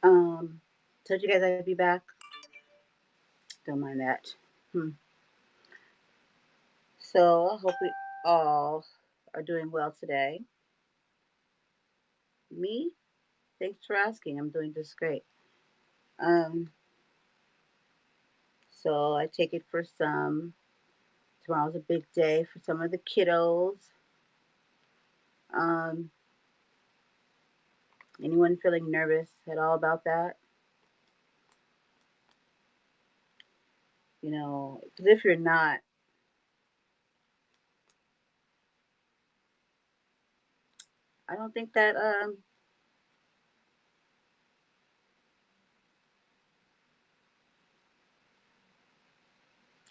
Um, Told you guys I'd be back. Don't mind that. Hmm. So I hope we all are doing well today. Me, thanks for asking. I'm doing just great. Um, so I take it for some. Tomorrow's a big day for some of the kiddos. Um, Anyone feeling nervous at all about that? Because if you're not, I don't think that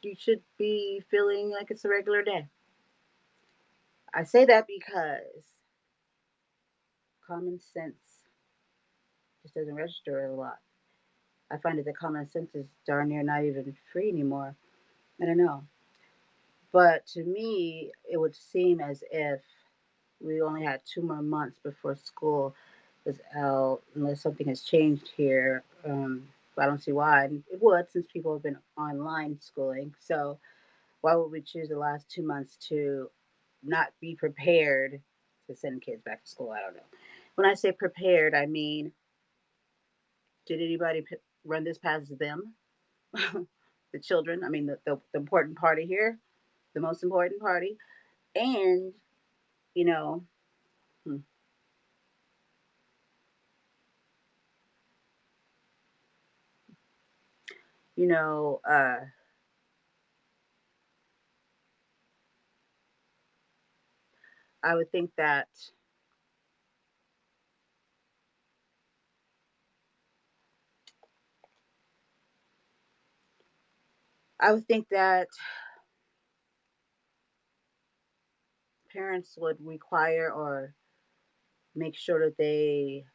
you should be feeling like it's a regular day. I say that because common sense just doesn't register a lot. I find that the common sense is darn near not even free anymore. I don't know. But to me, it would seem as if we only had 2 more months before school is out, unless something has changed here. But I don't see why. And it would, since people have been online schooling. So why would we choose the last 2 months to not be prepared to send kids back to school? I don't know. When I say prepared, I mean, did anybody run this past them? The children, I mean, the important party here, the most important party. And, you know, hmm, you know, uh, I would think that I would think that parents would require or make sure that they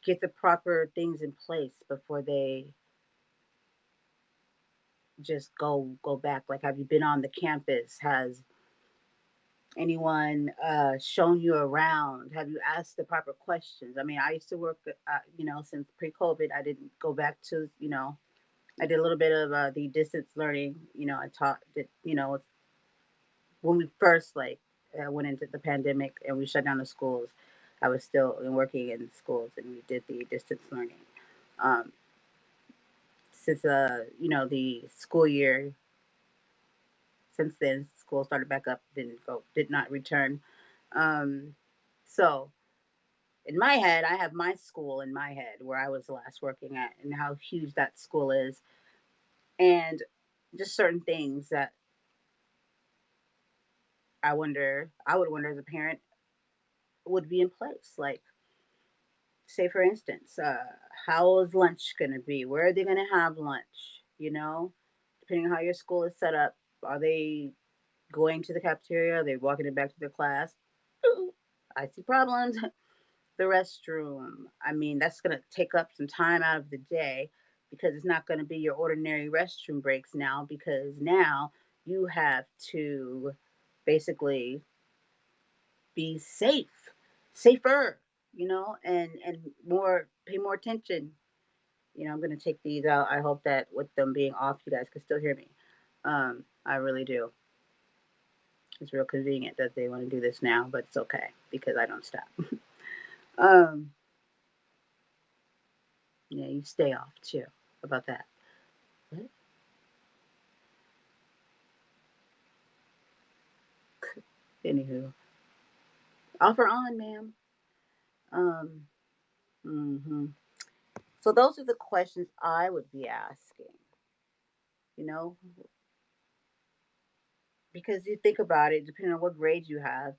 get the proper things in place before they just go back. Like, have you been on the campus? Has anyone shown you around? Have you asked the proper questions? I mean, I used to work, since pre-COVID. I didn't go back to, I did a little bit of the distance learning. I taught, when we first went into the pandemic and we shut down the schools. I was still working in schools, and we did the distance learning. Um, since the school year, since then school started back up, did not return. Um, so in my head, I have my school in my head where I was last working at, and how huge that school is, and just certain things that I would wonder as a parent would be in place. Like, say for instance, how is lunch going to be? Where are they going to have lunch? Depending on how your school is set up, are they going to the cafeteria? Are they walking it back to their class? Ooh, I see problems. The restroom. I mean, that's going to take up some time out of the day, because it's not going to be your ordinary restroom breaks now, because now you have to basically be safer, and more pay more attention. I'm gonna take these out. I hope that with them being off, you guys can still hear me. I really do. It's real convenient that they want to do this now, but it's okay because I don't stop. um, yeah, you stay off too. How about that? What? Anywho, off or on, ma'am. Um, hmm So those are the questions I would be asking. You know, because you think about it, depending on what grade you have,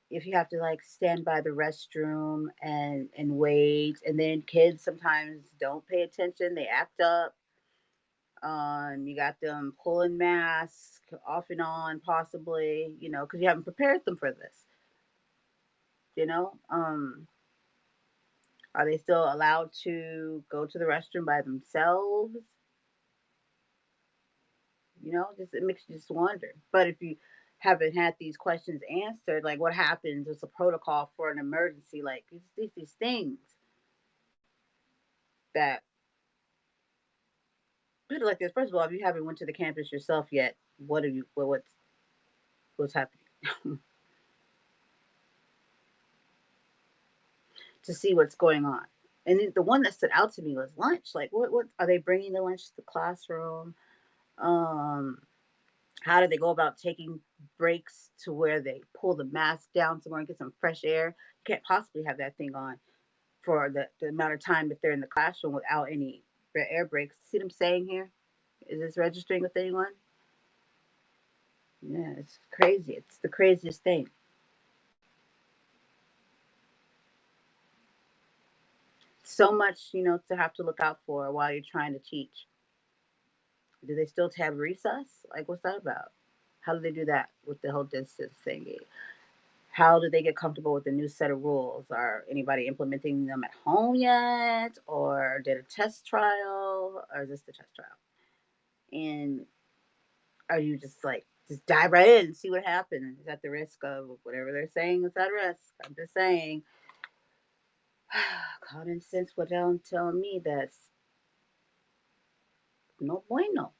if you have to like stand by the restroom and wait, and then kids sometimes don't pay attention, they act up. You got them pulling masks off and on, possibly, because you haven't prepared them for this. you know um are they still allowed to go to the restroom by themselves? Just, it makes you just wonder. But if you haven't had these questions answered. Like, what happens? What's the protocol for an emergency? Like, these things that put it like this. First of all, if you haven't went to the campus yourself yet, what are you? What's happening? To see what's going on. And the one that stood out to me was lunch. Like, what are they bringing the lunch to the classroom? Um, how do they go about taking breaks to where they pull the mask down somewhere and get some fresh air? You can't possibly have that thing on for the amount of time that they're in the classroom without any air breaks. See what I'm saying here? Is this registering with anyone? Yeah, it's crazy. It's the craziest thing. So much, to have to look out for while you're trying to teach. Do they still have recess? Like, what's that about? How do they do that with the whole distance thingy? How do they get comfortable with the new set of rules? Are anybody implementing them at home yet? Or did a test trial? Or is this the test trial? And are you just dive right in and see what happens at the risk of whatever they're saying is at risk? I'm just saying, common sense would tell me that's no bueno.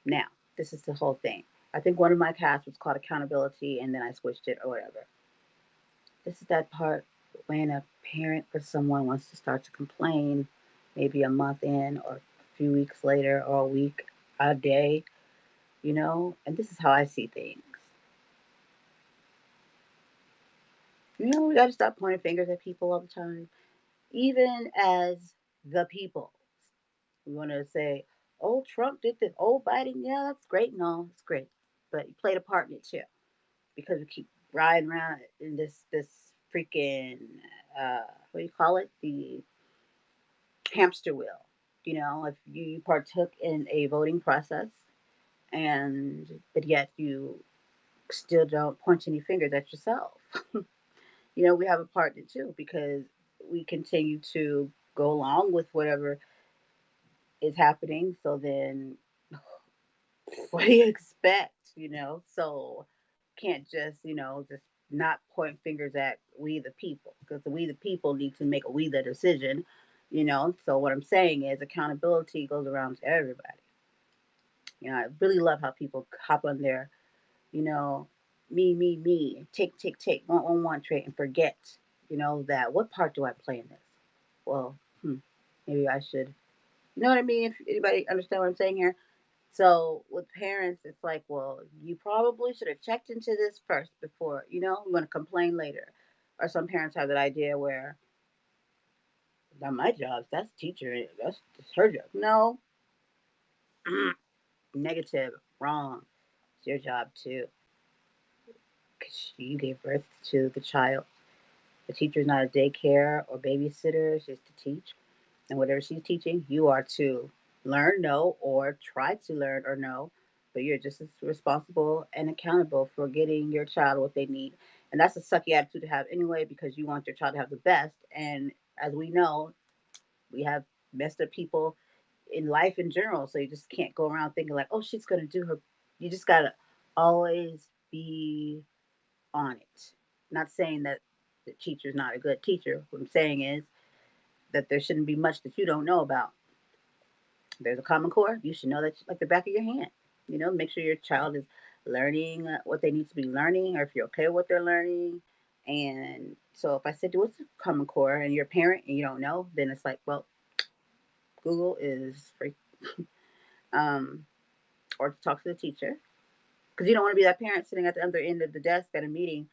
Now, this is the whole thing. I think one of my casts was called accountability, and then I switched it or whatever. This is that part when a parent or someone wants to start to complain, maybe a month in, or a few weeks later, or a week, a day, and this is how I see things. We got to stop pointing fingers at people all the time, even as the people. We want to say, oh, Trump did this, oh, Biden, yeah, that's great and all, it's great. But he played a part in it too, because we keep riding around in this freaking, what do you call it? The hamster wheel. If you partook in a voting process, but yet you still don't point any fingers at yourself. We have a partner too, because we continue to go along with whatever is happening. So then, what do you expect? So can't just not point fingers at we the people, because we the people need to make a we the decision. So what I'm saying is accountability goes around to everybody. I really love how people hop on there, you know, me, take, one trait and forget, that what part do I play in this? Well, maybe I should, you know what I mean? If anybody understand what I'm saying here. So with parents, it's like, well, you probably should have checked into this first before, you want to complain later. Or some parents have that idea where, not my job, that's teacher, that's her job. No, negative, wrong. It's your job too, because you gave birth to the child. The teacher's not a daycare or babysitter, she's to teach. And whatever she's teaching, you are to learn, know, or try to learn or know. But you're just as responsible and accountable for getting your child what they need. And that's a sucky attitude to have anyway, because you want your child to have the best. And as we know, we have messed up people in life in general. So you just can't go around thinking like, oh, she's gonna do her. You just gotta always be on it. Not saying that the teacher's not a good teacher. What I'm saying is that there shouldn't be much that you don't know about. There's a common core. You should know that like the back of your hand. Make sure your child is learning what they need to be learning, or if you're okay with what they're learning. And so if I said, what's the common core, and you're a parent and you don't know, then it's like, well, Google is free. um, or to talk to the teacher, because you don't want to be that parent sitting at the other end of the desk at a meeting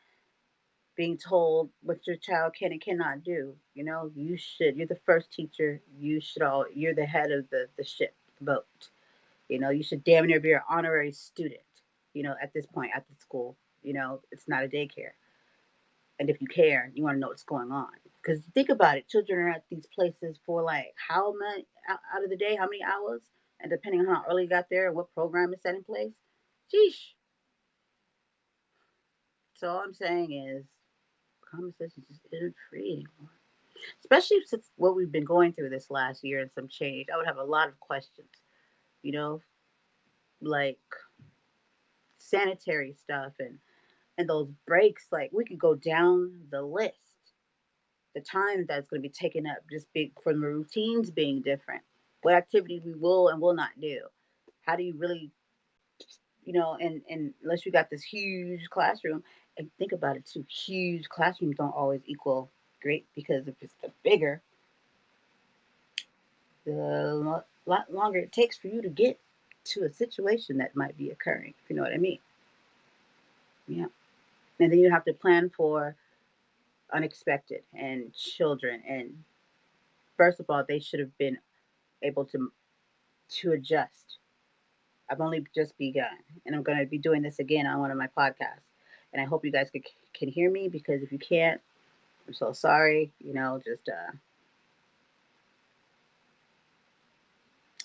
being told what your child can and cannot do. You're the first teacher. You're the head of the ship, the boat. You should damn near be an honorary student, at this point at the school. It's not a daycare. And if you care, you want to know what's going on. Because think about it, children are at these places for like how many out of the day, how many hours? And depending on how early you got there and what program is set in place. Sheesh. So all I'm saying is conversation just isn't free anymore. Especially since what we've been going through this last year and some change. I would have a lot of questions, you know, like sanitary stuff and those breaks, like we could go down the list. The time that's going to be taken up just from the routines being different. What activities we will and will not do. How do you really, and unless you got this huge classroom, and think about it too, huge classrooms don't always equal great, because if it's the bigger, the lot longer it takes for you to get to a situation that might be occurring, if you know what I mean. Yeah. And then you have to plan for unexpected and children. And first of all, they should have been able to adjust. I've only just begun, and I'm going to be doing this again on one of my podcasts. And I hope you guys can hear me, because if you can't, I'm so sorry. Just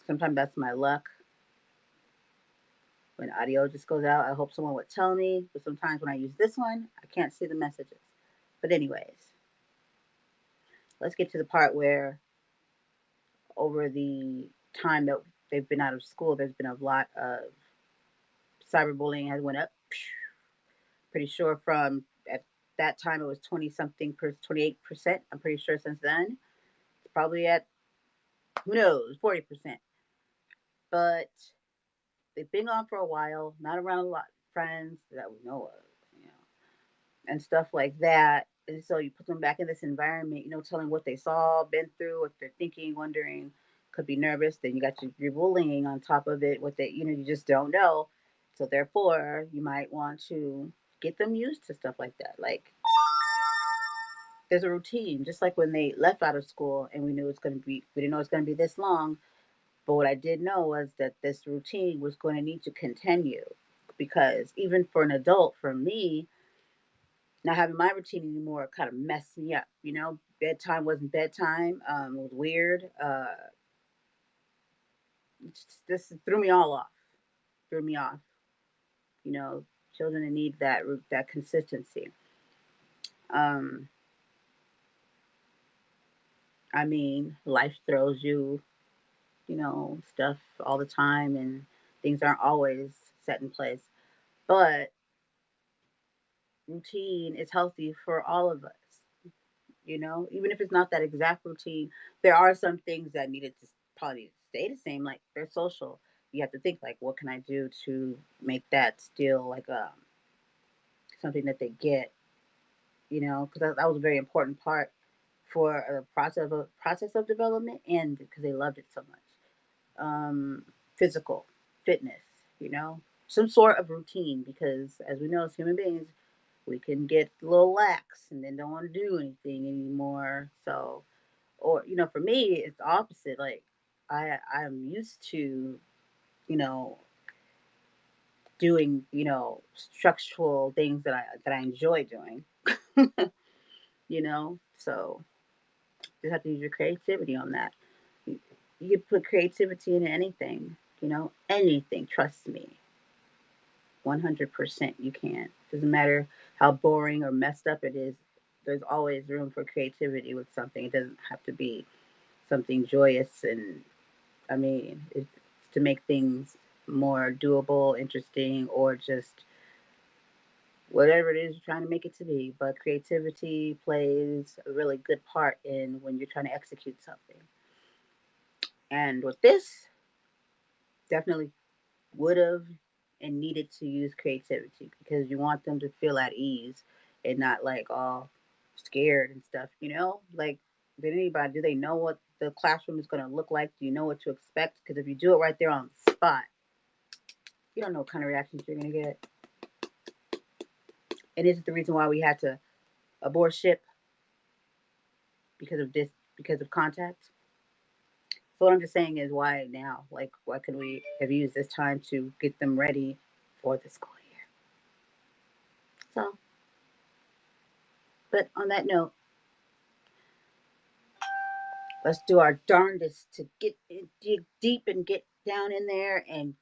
sometimes that's my luck when audio just goes out. I hope someone would tell me, but sometimes when I use this one, I can't see the messages. But anyways, let's get to the part where over the time that they've been out of school, there's been a lot of cyberbullying has went up. Pretty sure from at that time it was 20 something 28%. I'm pretty sure since then it's probably at, who knows, 40%. But they've been on for a while, not around a lot of friends that we know of, you know, and stuff like that. And so you put them back in this environment, telling what they saw, been through, what they're thinking, wondering, could be nervous. Then you got your bullying on top of it, what they, you just don't know. So therefore, you might want to get them used to stuff like that. Like, there's a routine, just like when they left out of school and we didn't know it's going to be this long. But what I did know was that this routine was going to need to continue, because even for an adult, for me, not having my routine anymore kind of messed me up. Bedtime wasn't bedtime. It was weird. This threw me all off. Threw me off. You know, Children need that consistency. Um, I mean, life throws you, stuff all the time, and things aren't always set in place. But routine is healthy for all of us. Even if it's not that exact routine, there are some things that needed to probably stay the same. Like they're social. You have to think like, what can I do to make that still like something that they get? Because that was a very important part for a process of development, and because they loved it so much. Physical fitness, some sort of routine, because as we know, as human beings, we can get a little lax and then don't want to do anything anymore. So, or for me, it's the opposite. Like I'm used to, you know, doing structural things that I enjoy doing. So you have to use your creativity on that. You can put creativity into anything. Anything. Trust me, 100% you can. Doesn't matter how boring or messed up it is. There's always room for creativity with something. It doesn't have to be something joyous, and I mean, it's to make things more doable, interesting, or just whatever it is you're trying to make it to be. But creativity plays a really good part in when you're trying to execute something. And with this, definitely would have and needed to use creativity, because you want them to feel at ease and not like all scared and stuff. Like, do they know what the classroom is going to look like? Do you know what to expect? Because if you do it right there on the spot, you don't know what kind of reactions you're going to get. And this is the reason why we had to abort ship, because of this, because of contact. So what I'm just saying is, why now? Like, why could we have used this time to get them ready for the school year? So, but on that note, let's do our darndest to dig deep and get down in there and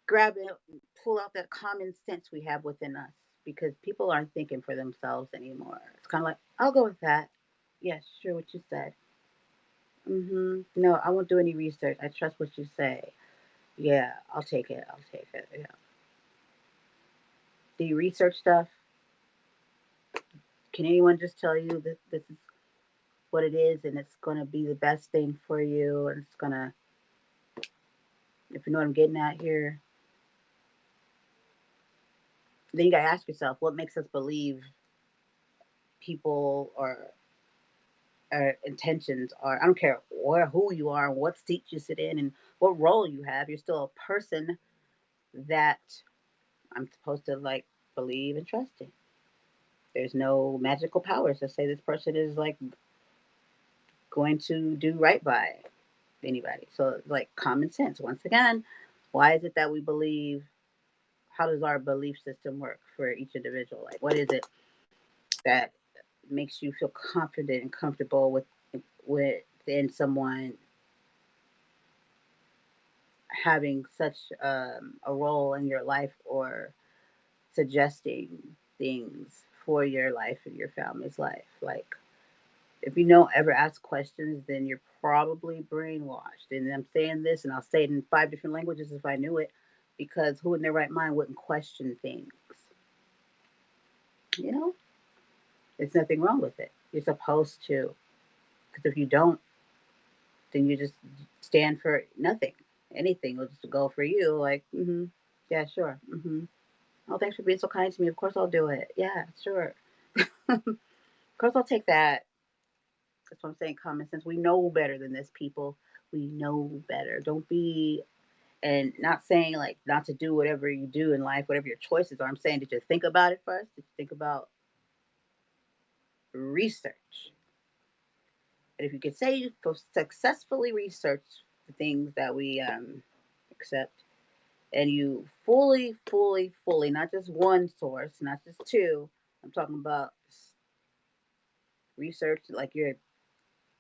grab it and pull out that common sense we have within us, because people aren't thinking for themselves anymore. It's kind of like, I'll go with that. Yes, sure, what you said. No, I won't do any research. I trust what you say. Yeah, I'll take it. I'll take it. Yeah. Do you research stuff? Can anyone just tell you that this is what it is and it's going to be the best thing for you and it's going to, if you know what I'm getting at here, then you got to ask yourself what makes us believe people or intentions are. I don't care where, who you are, what seat you sit in, and what role you have. You're still a person that I'm supposed to like believe and trust in. There's no magical powers to say this person is like going to do right by anybody. So like common sense. Once again, why is it that we believe? How does our belief system work for each individual? Like, what is it that makes you feel confident and comfortable within someone having such a role in your life or suggesting things for your life and your family's life? Like, if you don't ever ask questions, then you're probably brainwashed. And I'm saying this, and I'll say it in 5 different languages if I knew it, because who in their right mind wouldn't question things? You know, there's nothing wrong with it. You're supposed to, because if you don't, then you just stand for nothing. Anything will just go for you. Like, yeah, sure. Oh, thanks for being so kind to me. Of course I'll do it. Yeah, sure. Of course I'll take that. That's what I'm saying. Common sense. We know better than this, people. We know better. Don't be, and not saying like not to do whatever you do in life, whatever your choices are. I'm saying, did you think about it first? Did you think about research? And if you could say you successfully research the things that we accept, and you fully, not just one source, not just two. I'm talking about research like you're a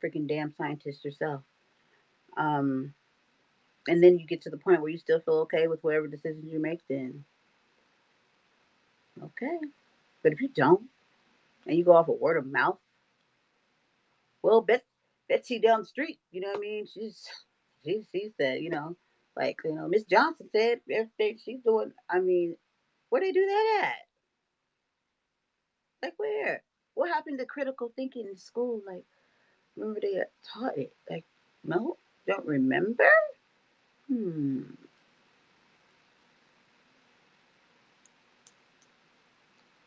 freaking damn scientist yourself. Um, and then you get to the point where you still feel okay with whatever decisions you make, then okay. But if you don't, and you go off of word of mouth, well, Betsy down the street, you know what I mean? She said, like Miss Johnson said everything she's doing. I mean, where they do that at? Like where? What happened to critical thinking in school? Like remember they taught it? Like no, don't remember. Hmm.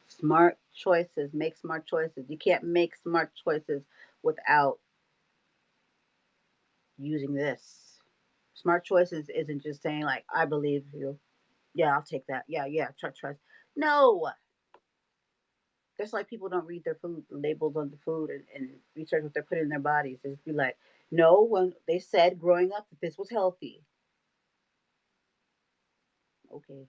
Smart choices. Make smart choices. You can't make smart choices without using this. Smart choices isn't just saying like I believe you. Yeah, I'll take that. Yeah, yeah, trust. No, just like people don't read their food labels on the food and research what they're putting in their bodies. They just be like, no, when they said growing up that this was healthy. Okay,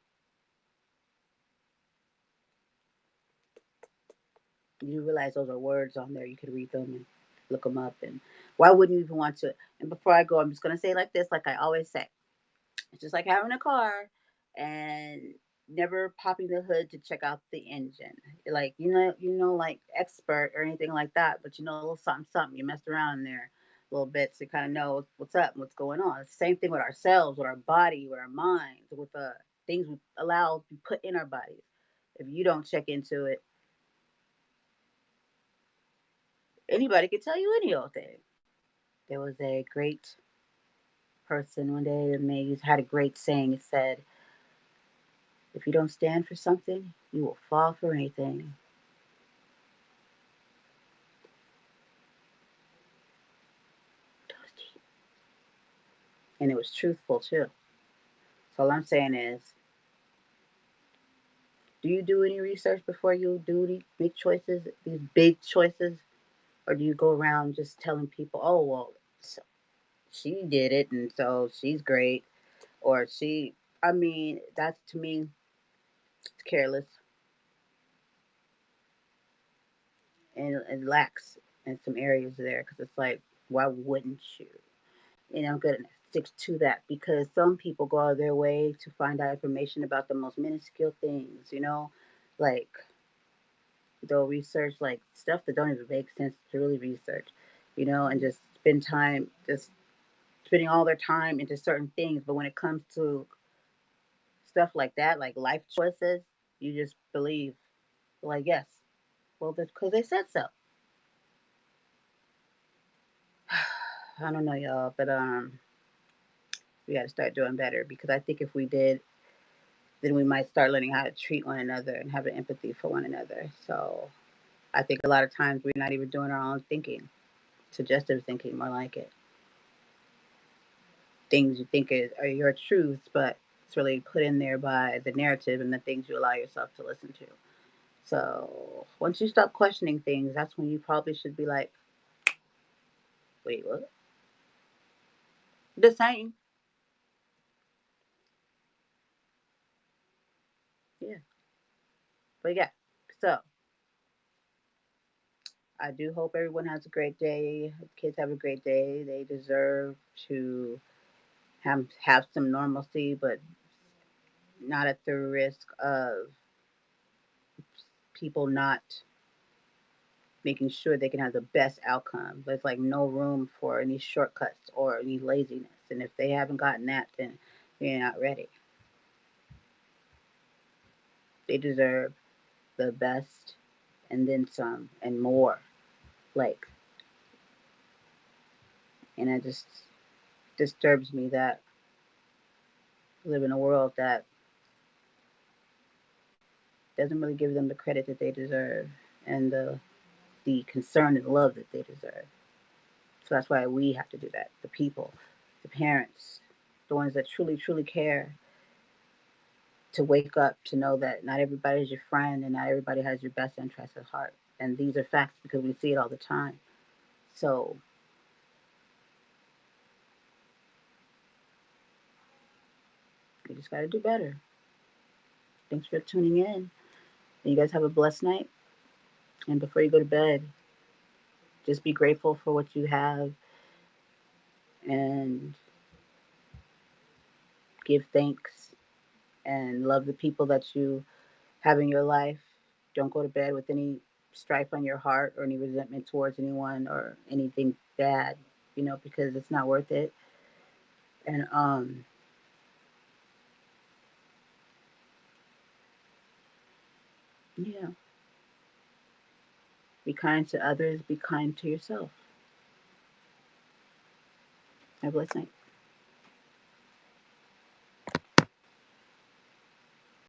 you realize those are words on there. You could read them and look them up. And why wouldn't you even want to? And before I go, I'm just gonna say like this, like I always say. It's just like having a car and never popping the hood to check out the engine. Like like expert or anything like that, but a little something, something. You messed around in there a little bit to kind of know what's up and what's going on. It's the same thing with ourselves, with our body, with our minds, with the things we allow to be put in our bodies. If you don't check into it, anybody could tell you any old thing. There was a great person one day and they had a great saying. It said, if you don't stand for something, you will fall for anything. And it was truthful too. So all I'm saying is, do you do any research before you do these big choices, these big choices, or do you go around just telling people, "Oh well, so she did it, and so she's great," or she? I mean, that's to me, it's careless and lacks in some areas there because it's like, why wouldn't you? I'm gonna stick to that because some people go out of their way to find out information about the most minuscule things, like they'll research like stuff that don't even make sense to really research, and just spend time just spending all their time into certain things. But when it comes to stuff like that, like life choices, You just believe, like, yes. Well, that's because they said so. I don't know, y'all, but we got to start doing better because I think if we did, then we might start learning how to treat one another and have an empathy for one another. So I think a lot of times we're not even doing our own thinking, suggestive thinking, more like it. Things you think are your truths, but it's really put in there by the narrative and the things you allow yourself to listen to. So once you stop questioning things, that's when you probably should be like, wait, what? The same. Yeah. But yeah. So I do hope everyone has a great day. Kids have a great day. They deserve to have some normalcy, but not at the risk of people not making sure they can have the best outcome. There's like no room for any shortcuts or any laziness. And if they haven't gotten that, then they're not ready. They deserve the best and then some and more. Like, and it just disturbs me that we live in a world that doesn't really give them the credit that they deserve and the concern and love that they deserve. So that's why we have to do that. The people, the parents, the ones that truly, truly care, to wake up to know that not everybody's your friend and not everybody has your best interest at heart. And these are facts because we see it all the time. So we just got to do better. Thanks for tuning in. And you guys have a blessed night. And before you go to bed, just be grateful for what you have and give thanks and love the people that you have in your life. Don't go to bed with any strife on your heart or any resentment towards anyone or anything bad, because it's not worth it. And yeah, be kind to others, be kind to yourself. Have a blessed night.